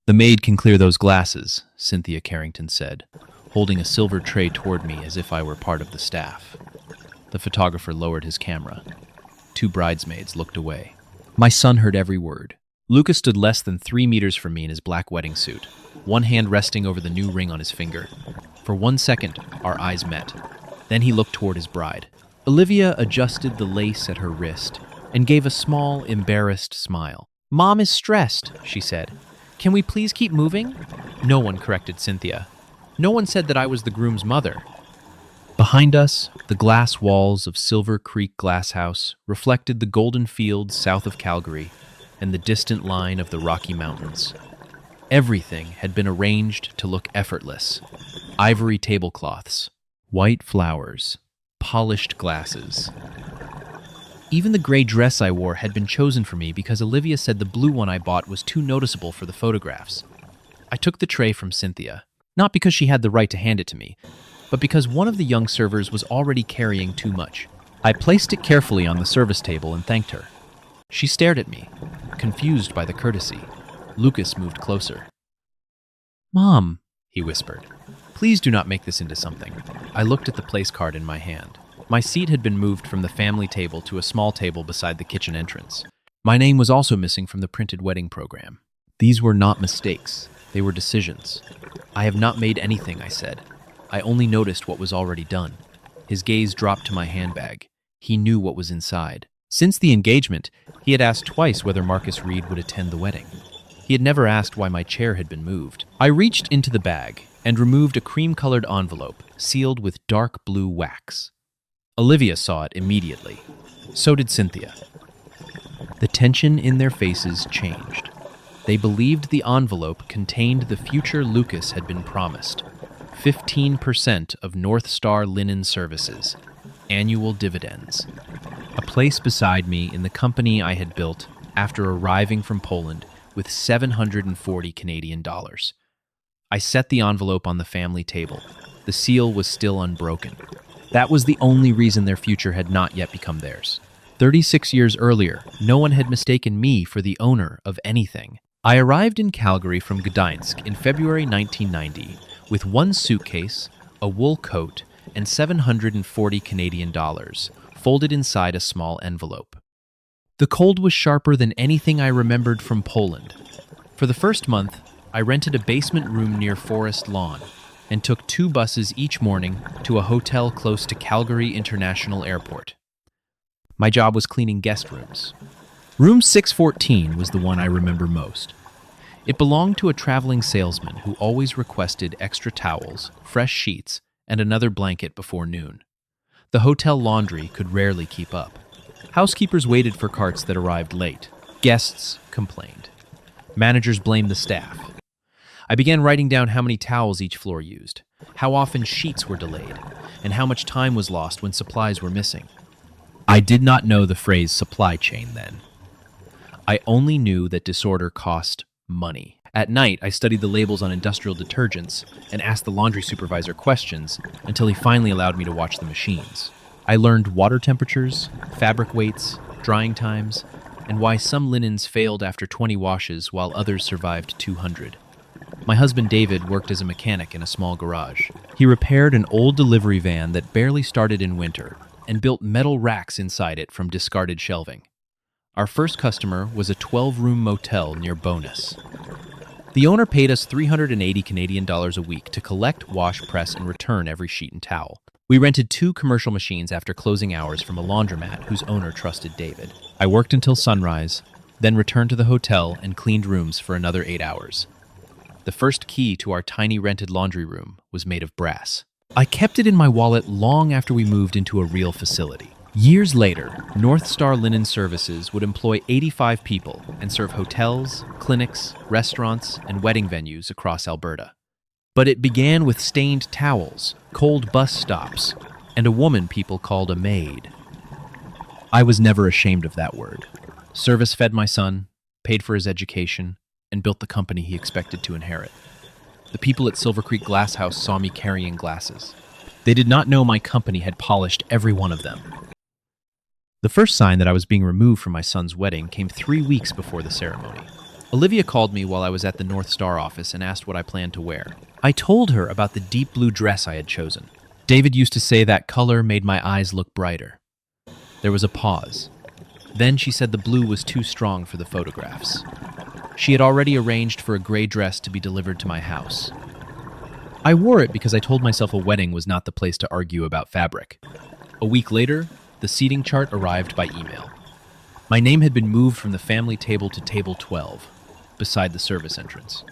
"The maid can clear those glasses," Cynthia Carrington said, holding a silver tray toward me as if I were part of the staff. The photographer lowered his camera. Two bridesmaids looked away. My son heard every word. Lucas stood less than 3 meters from me in his black wedding suit, one hand resting over the new ring on his finger. For 1 second, our eyes met. Then he looked toward his bride. Olivia adjusted the lace at her wrist and gave a small, embarrassed smile. "Mom is stressed," she said. "Can we please keep moving?" No one corrected Cynthia. No one said that I was the groom's mother. Behind us, the glass walls of Silver Creek Glass House reflected the golden fields south of Calgary and the distant line of the Rocky Mountains. Everything had been arranged to look effortless. Ivory tablecloths, white flowers, polished glasses. Even the gray dress I wore had been chosen for me because Olivia said the blue one I bought was too noticeable for the photographs. I took the tray from Cynthia, not because she had the right to hand it to me, but because one of the young servers was already carrying too much. I placed it carefully on the service table and thanked her. She stared at me, confused by the courtesy. Lucas moved closer. "Mom," he whispered, "please do not make this into something." I looked at the place card in my hand. My seat had been moved from the family table to a small table beside the kitchen entrance. My name was also missing from the printed wedding program. These were not mistakes. They were decisions. "I have not made anything," I said. I only noticed what was already done. His gaze dropped to my handbag. He knew what was inside. Since the engagement, he had asked twice whether Marcus Reed would attend the wedding. He had never asked why my chair had been moved. I reached into the bag and removed a cream-colored envelope sealed with dark blue wax. Olivia saw it immediately. So did Cynthia. The tension in their faces changed. They believed the envelope contained the future Lucas had been promised. 15% of North Star Linen Services, annual dividends. A place beside me in the company I had built after arriving from Poland with 740 Canadian dollars. I set the envelope on the family table. The seal was still unbroken. That was the only reason their future had not yet become theirs. 36 years earlier, no one had mistaken me for the owner of anything. I arrived in Calgary from Gdańsk in February 1990 with one suitcase, a wool coat, and 740 Canadian dollars folded inside a small envelope. The cold was sharper than anything I remembered from Poland. For the first month, I rented a basement room near Forest Lawn and took 2 buses each morning to a hotel close to Calgary International Airport. My job was cleaning guest rooms. Room 614 was the one I remember most. It belonged to a traveling salesman who always requested extra towels, fresh sheets, and another blanket before noon. The hotel laundry could rarely keep up. Housekeepers waited for carts that arrived late. Guests complained. Managers blamed the staff. I began writing down how many towels each floor used, how often sheets were delayed, and how much time was lost when supplies were missing. I did not know the phrase supply chain then. I only knew that disorder cost money. At night, I studied the labels on industrial detergents and asked the laundry supervisor questions until he finally allowed me to watch the machines. I learned water temperatures, fabric weights, drying times, and why some linens failed after 20 washes while others survived 200. My husband David worked as a mechanic in a small garage. He repaired an old delivery van that barely started in winter and built metal racks inside it from discarded shelving. Our first customer was a 12-room motel near Bonus. The owner paid us 380 Canadian dollars a week to collect, wash, press, and return every sheet and towel. We rented 2 commercial machines after closing hours from a laundromat whose owner trusted David. I worked until sunrise, then returned to the hotel and cleaned rooms for another 8 hours. The first key to our tiny rented laundry room was made of brass. I kept it in my wallet long after we moved into a real facility. Years later, North Star Linen Services would employ 85 people and serve hotels, clinics, restaurants, and wedding venues across Alberta. But it began with stained towels, cold bus stops, and a woman people called a maid. I was never ashamed of that word. Service fed my son, paid for his education, and built the company he expected to inherit. The people at Silver Creek Glass House saw me carrying glasses. They did not know my company had polished every one of them. The first sign that I was being removed from my son's wedding came 3 weeks before the ceremony. Olivia called me while I was at the North Star office and asked what I planned to wear. I told her about the deep blue dress I had chosen. David used to say that color made my eyes look brighter. There was a pause. Then she said the blue was too strong for the photographs. She had already arranged for a gray dress to be delivered to my house. I wore it because I told myself a wedding was not the place to argue about fabric. A week later, the seating chart arrived by email. My name had been moved from the family table to table 12, beside the service entrance.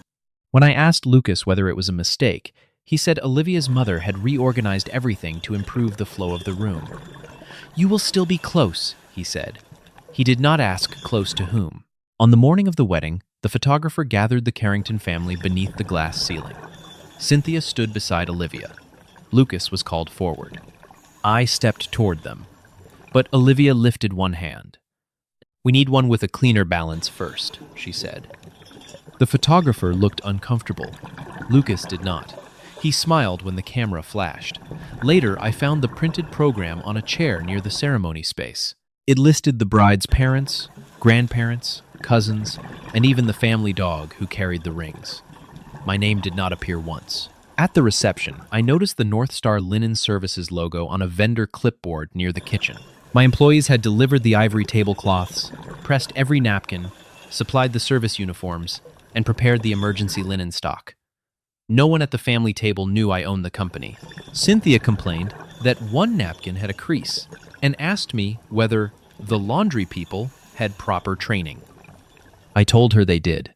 When I asked Lucas whether it was a mistake, he said Olivia's mother had reorganized everything to improve the flow of the room. "You will still be close," he said. He did not ask close to whom. On the morning of the wedding, the photographer gathered the Carrington family beneath the glass ceiling. Cynthia stood beside Olivia. Lucas was called forward. I stepped toward them, but Olivia lifted one hand. "We need one with a cleaner balance first," she said. The photographer looked uncomfortable. Lucas did not. He smiled when the camera flashed. Later, I found the printed program on a chair near the ceremony space. It listed the bride's parents, grandparents, cousins, and even the family dog who carried the rings. My name did not appear once. At the reception, I noticed the North Star Linen Services logo on a vendor clipboard near the kitchen. My employees had delivered the ivory tablecloths, pressed every napkin, supplied the service uniforms, and prepared the emergency linen stock. No one at the family table knew I owned the company. Cynthia complained that one napkin had a crease and asked me whether the laundry people had proper training. I told her they did.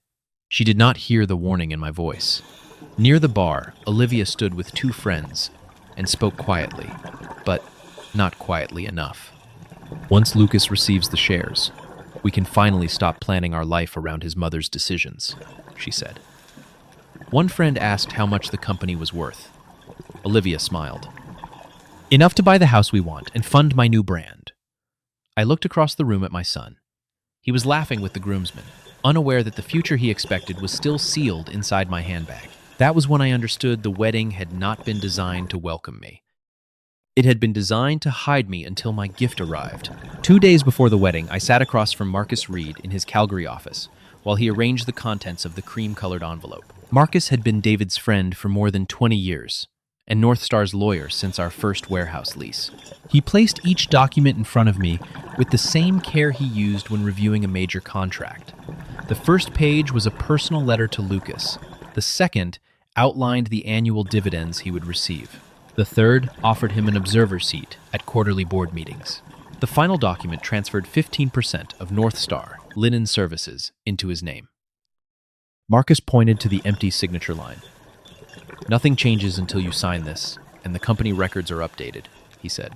She did not hear the warning in my voice. Near the bar, Olivia stood with two friends and spoke quietly, but not quietly enough. "Once Lucas receives the shares, we can finally stop planning our life around his mother's decisions," she said. One friend asked how much the company was worth. Olivia smiled. "Enough to buy the house we want and fund my new brand." I looked across the room at my son. He was laughing with the groomsmen, unaware that the future he expected was still sealed inside my handbag. That was when I understood the wedding had not been designed to welcome me. It had been designed to hide me until my gift arrived. 2 days before the wedding, I sat across from Marcus Reed in his Calgary office while he arranged the contents of the cream-colored envelope. Marcus had been David's friend for more than 20 years, and North Star's lawyer since our first warehouse lease. He placed each document in front of me with the same care he used when reviewing a major contract. The first page was a personal letter to Lucas. The second outlined the annual dividends he would receive. The third offered him an observer seat at quarterly board meetings. The final document transferred 15% of North Star Linen Services into his name. Marcus pointed to the empty signature line. "Nothing changes until you sign this, and the company records are updated," he said.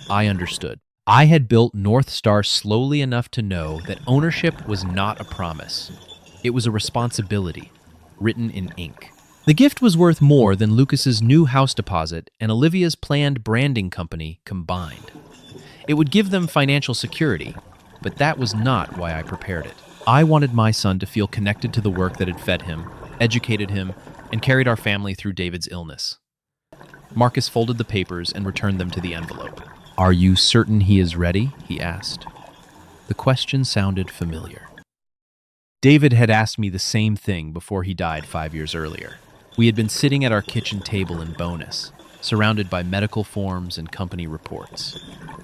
I understood. I had built North Star slowly enough to know that ownership was not a promise. It was a responsibility, written in ink. The gift was worth more than Lucas's new house deposit and Olivia's planned branding company combined. It would give them financial security, but that was not why I prepared it. I wanted my son to feel connected to the work that had fed him, educated him, and carried our family through David's illness. Marcus folded the papers and returned them to the envelope. "Are you certain he is ready?" he asked. The question sounded familiar. David had asked me the same thing before he died 5 years earlier. We had been sitting at our kitchen table in Bonus, surrounded by medical forms and company reports.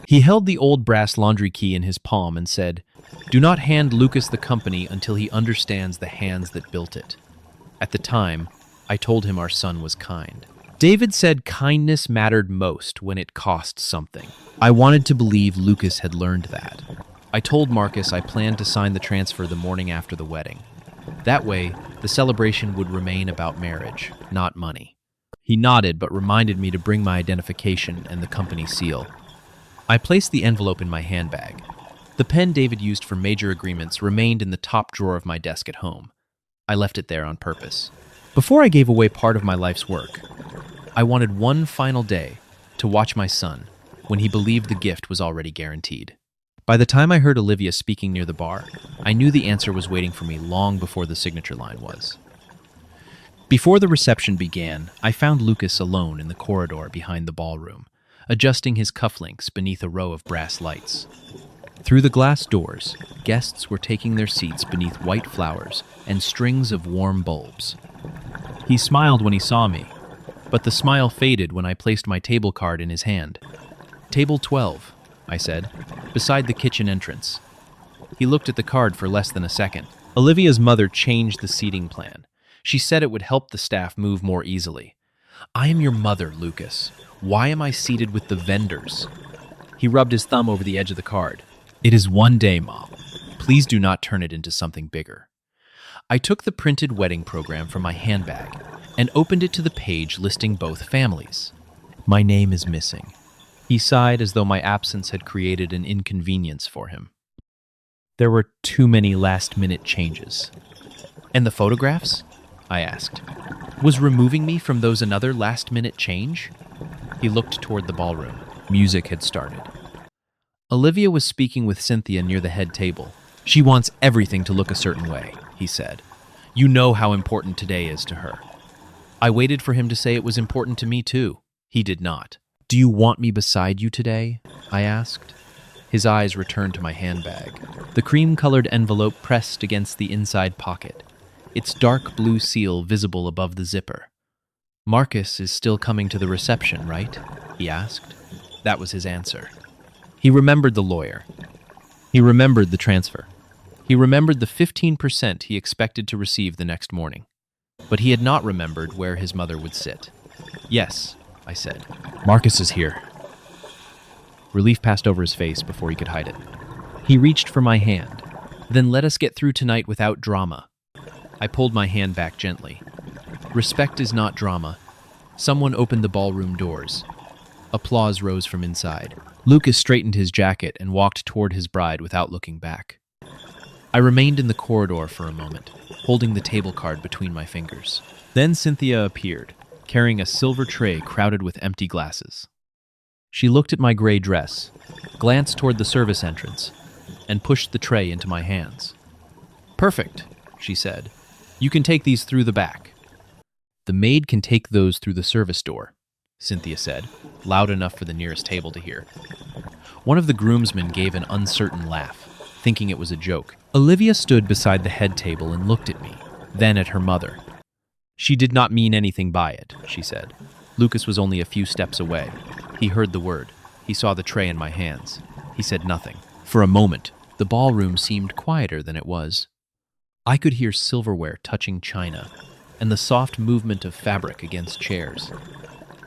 He held the old brass laundry key in his palm and said, "Do not hand Lucas the company until he understands the hands that built it." At the time, I told him our son was kind. David said kindness mattered most when it cost something. I wanted to believe Lucas had learned that. I told Marcus I planned to sign the transfer the morning after the wedding. That way, the celebration would remain about marriage, not money. He nodded but reminded me to bring my identification and the company seal. I placed the envelope in my handbag. The pen David used for major agreements remained in the top drawer of my desk at home. I left it there on purpose. Before I gave away part of my life's work, I wanted one final day to watch my son when he believed the gift was already guaranteed. By the time I heard Olivia speaking near the bar, I knew the answer was waiting for me long before the signature line was. Before the reception began, I found Lucas alone in the corridor behind the ballroom, adjusting his cufflinks beneath a row of brass lights. Through the glass doors, guests were taking their seats beneath white flowers and strings of warm bulbs. He smiled when he saw me, but the smile faded when I placed my table card in his hand. "Table 12, I said, beside the kitchen entrance. He looked at the card for less than a second. Olivia's mother changed the seating plan. She said it would help the staff move more easily. "I am your mother, Lucas. Why am I seated with the vendors?" He rubbed his thumb over the edge of the card. "It is one day, Mom. Please do not turn it into something bigger." I took the printed wedding program from my handbag and opened it to the page listing both families. "My name is missing." He sighed as though my absence had created an inconvenience for him. There were too many last-minute changes. "And the photographs?" I asked. "Was removing me from those another last-minute change?" He looked toward the ballroom. Music had started. Olivia was speaking with Cynthia near the head table. "She wants everything to look a certain way," he said. "You know how important today is to her." I waited for him to say it was important to me too. He did not. "Do you want me beside you today?" I asked. His eyes returned to my handbag. The cream-colored envelope pressed against the inside pocket, its dark blue seal visible above the zipper. "Marcus is still coming to the reception, right?" he asked. That was his answer. He remembered the lawyer. He remembered the transfer. He remembered the 15% he expected to receive the next morning. But he had not remembered where his mother would sit. "Yes," I said. "Marcus is here." Relief passed over his face before he could hide it. He reached for my hand. "Then let us get through tonight without drama." I pulled my hand back gently. Respect is not drama. Someone opened the ballroom doors. Applause rose from inside. Lucas straightened his jacket and walked toward his bride without looking back. I remained in the corridor for a moment, holding the table card between my fingers. Then Cynthia appeared, carrying a silver tray crowded with empty glasses. She looked at my gray dress, glanced toward the service entrance, and pushed the tray into my hands. "Perfect," she said. "You can take these through the back." "The maid can take those through the service door," Cynthia said, loud enough for the nearest table to hear. One of the groomsmen gave an uncertain laugh, thinking it was a joke. Olivia stood beside the head table and looked at me, then at her mother. "She did not mean anything by it," she said. Lucas was only a few steps away. He heard the word. He saw the tray in my hands. He said nothing. For a moment, the ballroom seemed quieter than it was. I could hear silverware touching china and the soft movement of fabric against chairs.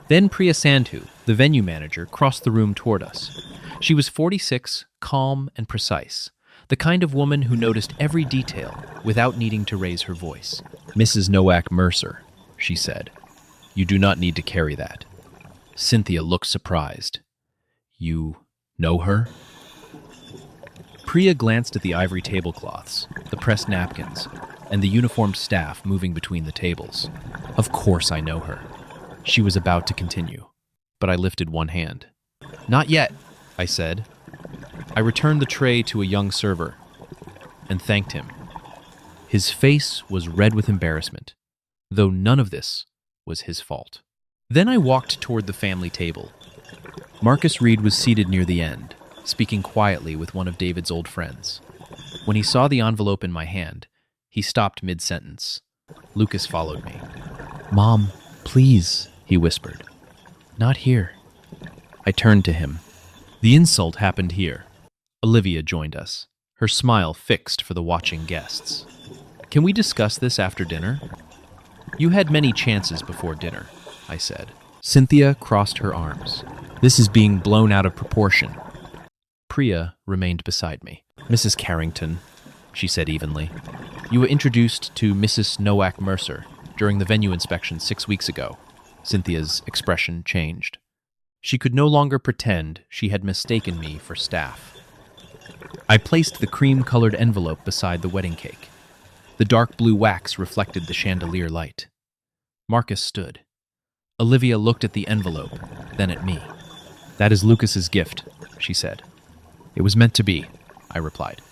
Then Priya Sandhu, the venue manager, crossed the room toward us. She was 46, calm and precise, the kind of woman who noticed every detail without needing to raise her voice. "Mrs. Nowak Mercer," she said. "You do not need to carry that." Cynthia looked surprised. "You know her?" Priya glanced at the ivory tablecloths, the pressed napkins, and the uniformed staff moving between the tables. "Of course I know her." She was about to continue, but I lifted one hand. "Not yet," I said. I returned the tray to a young server and thanked him. His face was red with embarrassment, though none of this was his fault. Then I walked toward the family table. Marcus Reed was seated near the end, speaking quietly with one of David's old friends. When he saw the envelope in my hand, he stopped mid-sentence. Lucas followed me. "Mom, please," he whispered. "Not here." I turned to him. The insult happened here. Olivia joined us, her smile fixed for the watching guests. "Can we discuss this after dinner?" "You had many chances before dinner," I said. Cynthia crossed her arms. "This is being blown out of proportion." Priya remained beside me. "Mrs. Carrington," she said evenly, "you were introduced to Mrs. Nowak Mercer during the venue inspection 6 weeks ago." Cynthia's expression changed. She could no longer pretend she had mistaken me for staff. I placed the cream-colored envelope beside the wedding cake. The dark blue wax reflected the chandelier light. Marcus stood. Olivia looked at the envelope, then at me. "That is Lucas's gift," she said. "It was meant to be," I replied.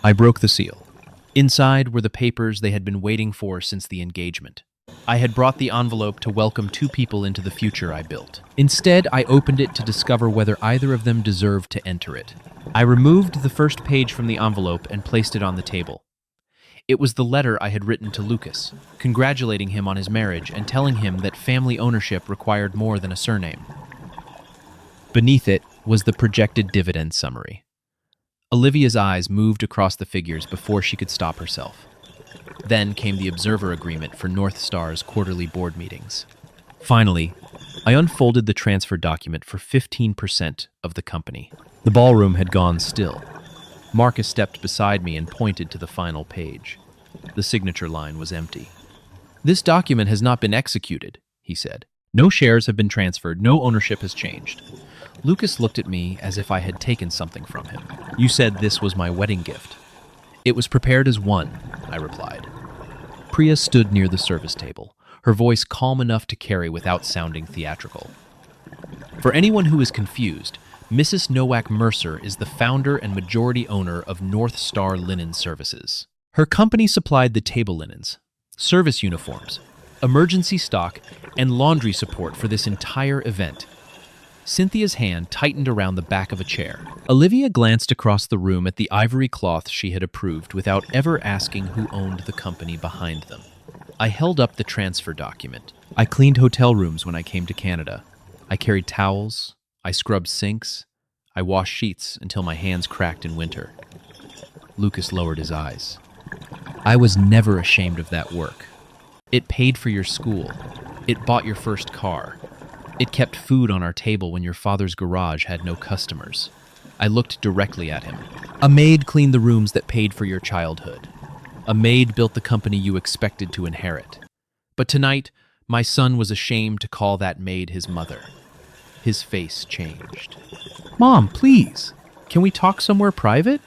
I broke the seal. Inside were the papers they had been waiting for since the engagement. I had brought the envelope to welcome two people into the future I built. Instead, I opened it to discover whether either of them deserved to enter it. I removed the first page from the envelope and placed it on the table. It was the letter I had written to Lucas, congratulating him on his marriage and telling him that family ownership required more than a surname. Beneath it was the projected dividend summary. Olivia's eyes moved across the figures before she could stop herself. Then came the observer agreement for North Star's quarterly board meetings. Finally, I unfolded the transfer document for 15% of the company. The ballroom had gone still. Marcus stepped beside me and pointed to the final page. The signature line was empty. "This document has not been executed," he said. "No shares have been transferred, no ownership has changed." Lucas looked at me as if I had taken something from him. "You said this was my wedding gift." "It was prepared as one," I replied. Priya stood near the service table, her voice calm enough to carry without sounding theatrical. "For anyone who is confused, Mrs. Nowak Mercer is the founder and majority owner of North Star Linen Services. Her company supplied the table linens, service uniforms, emergency stock, and laundry support for this entire event." Cynthia's hand tightened around the back of a chair. Olivia glanced across the room at the ivory cloth she had approved without ever asking who owned the company behind them. I held up the transfer document. "I cleaned hotel rooms when I came to Canada. I carried towels. I scrubbed sinks. I washed sheets until my hands cracked in winter." Lucas lowered his eyes. "I was never ashamed of that work. It paid for your school. It bought your first car. It kept food on our table when your father's garage had no customers." I looked directly at him. "A maid cleaned the rooms that paid for your childhood. A maid built the company you expected to inherit. But tonight, my son was ashamed to call that maid his mother." His face changed. "Mom, please, can we talk somewhere private?"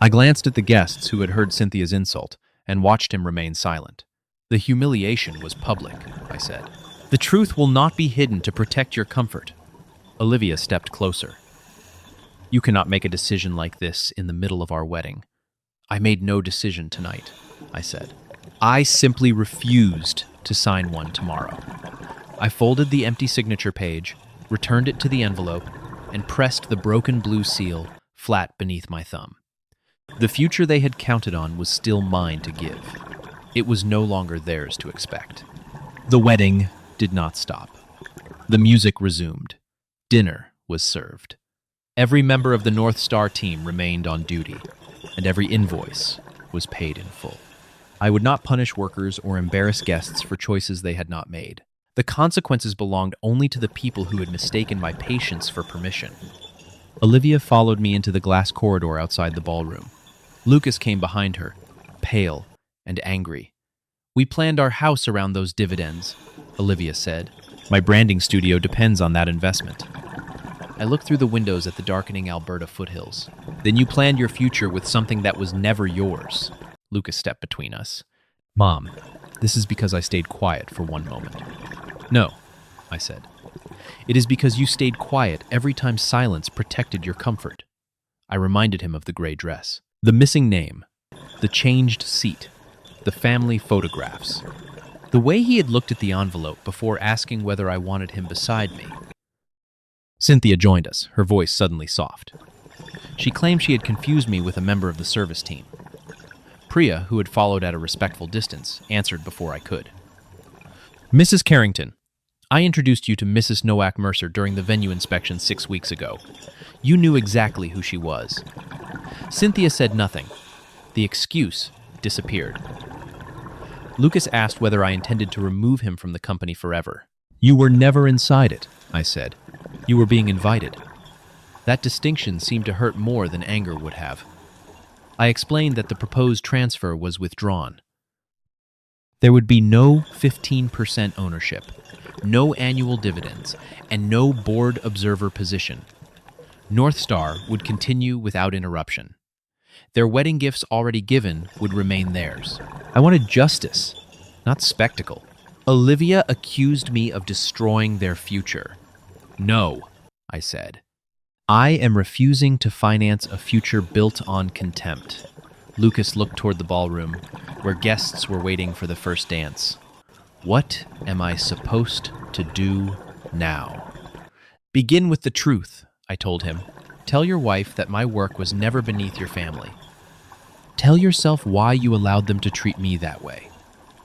I glanced at the guests who had heard Cynthia's insult and watched him remain silent. "The humiliation was public," I said. "The truth will not be hidden to protect your comfort." Olivia stepped closer. "You cannot make a decision like this in the middle of our wedding." "I made no decision tonight," I said. "I simply refused to sign one tomorrow." I folded the empty signature page, returned it to the envelope, and pressed the broken blue seal flat beneath my thumb. The future they had counted on was still mine to give. It was no longer theirs to expect. The wedding did not stop. The music resumed. Dinner was served. Every member of the North Star team remained on duty, and every invoice was paid in full. I would not punish workers or embarrass guests for choices they had not made. The consequences belonged only to the people who had mistaken my patience for permission. Olivia followed me into the glass corridor outside the ballroom. Lucas came behind her, pale and angry. "We planned our house around those dividends," Olivia said. "My branding studio depends on that investment." I looked through the windows at the darkening Alberta foothills. "Then you planned your future with something that was never yours." Lucas stepped between us. "Mom, this is because I stayed quiet for one moment." "No," I said. "It is because you stayed quiet every time silence protected your comfort." I reminded him of the gray dress, the missing name, the changed seat, the family photographs, the way he had looked at the envelope before asking whether I wanted him beside me. Cynthia joined us, her voice suddenly soft. She claimed she had confused me with a member of the service team. Priya, who had followed at a respectful distance, answered before I could. "Mrs. Carrington, I introduced you to Mrs. Nowak Mercer during the venue inspection 6 weeks ago. You knew exactly who she was." Cynthia said nothing. The excuse disappeared. Lucas asked whether I intended to remove him from the company forever. "You were never inside it," I said. "You were being invited." That distinction seemed to hurt more than anger would have. I explained that the proposed transfer was withdrawn. There would be no 15% ownership, no annual dividends, and no board observer position. North Star would continue without interruption. Their wedding gifts already given would remain theirs. I wanted justice, not spectacle. Olivia accused me of destroying their future. "No," I said. "I am refusing to finance a future built on contempt." Lucas looked toward the ballroom, where guests were waiting for the first dance. What am I supposed to do now? Begin with the truth, I told him. Tell your wife that my work was never beneath your family. Tell yourself why you allowed them to treat me that way.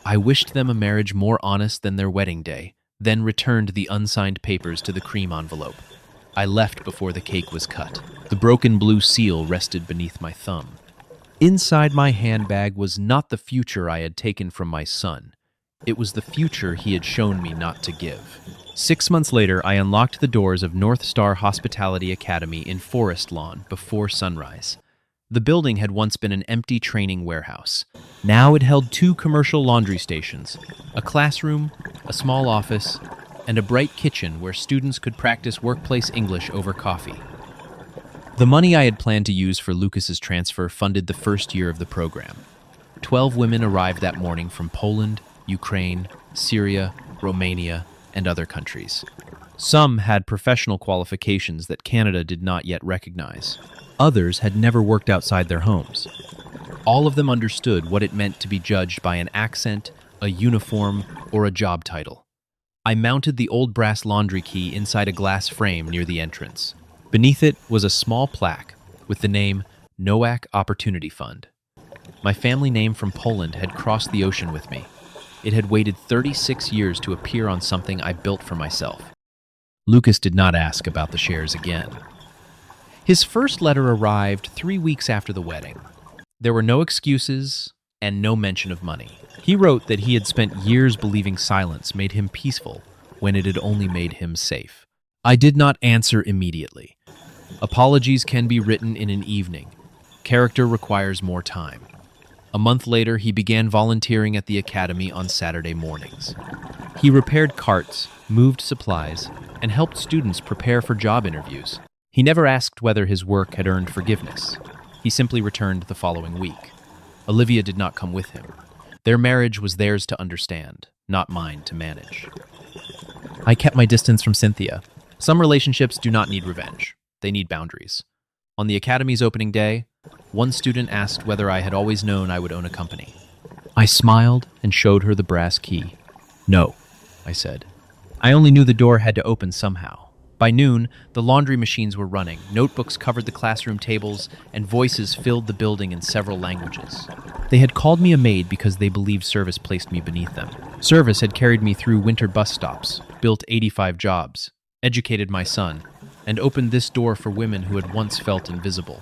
I wished them a marriage more honest than their wedding day, then returned the unsigned papers to the cream envelope. I left before the cake was cut. The broken blue seal rested beneath my thumb. Inside my handbag was not the future I had taken from my son. It was the future he had shown me not to give. 6 months later, I unlocked the doors of North Star Hospitality Academy in Forest Lawn before sunrise. The building had once been an empty training warehouse. Now it held 2 commercial laundry stations, a classroom, a small office, and a bright kitchen where students could practice workplace English over coffee. The money I had planned to use for Lucas's transfer funded the first year of the program. 12 women arrived that morning from Poland, Ukraine, Syria, Romania, and other countries. Some had professional qualifications that Canada did not yet recognize. Others had never worked outside their homes. All of them understood what it meant to be judged by an accent, a uniform, or a job title. I mounted the old brass laundry key inside a glass frame near the entrance. Beneath it was a small plaque with the name Nowak Opportunity Fund. My family name from Poland had crossed the ocean with me. It had waited 36 years to appear on something I built for myself. Lucas did not ask about the shares again. His first letter arrived 3 weeks after the wedding. There were no excuses and no mention of money. He wrote that he had spent years believing silence made him peaceful when it had only made him safe. I did not answer immediately. Apologies can be written in an evening. Character requires more time. A month later, he began volunteering at the academy on Saturday mornings. He repaired carts, moved supplies, and helped students prepare for job interviews. He never asked whether his work had earned forgiveness. He simply returned the following week. Olivia did not come with him. Their marriage was theirs to understand, not mine to manage. I kept my distance from Cynthia. Some relationships do not need revenge. They need boundaries. On the academy's opening day, one student asked whether I had always known I would own a company. I smiled and showed her the brass key. No, I said. I only knew the door had to open somehow. By noon, the laundry machines were running, notebooks covered the classroom tables, and voices filled the building in several languages. They had called me a maid because they believed service placed me beneath them. Service had carried me through winter bus stops, built 85 jobs, educated my son, and opened this door for women who had once felt invisible.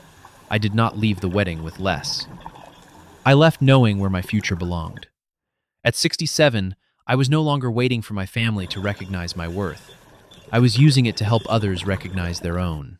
I did not leave the wedding with less. I left knowing where my future belonged. At 67, I was no longer waiting for my family to recognize my worth. I was using it to help others recognize their own.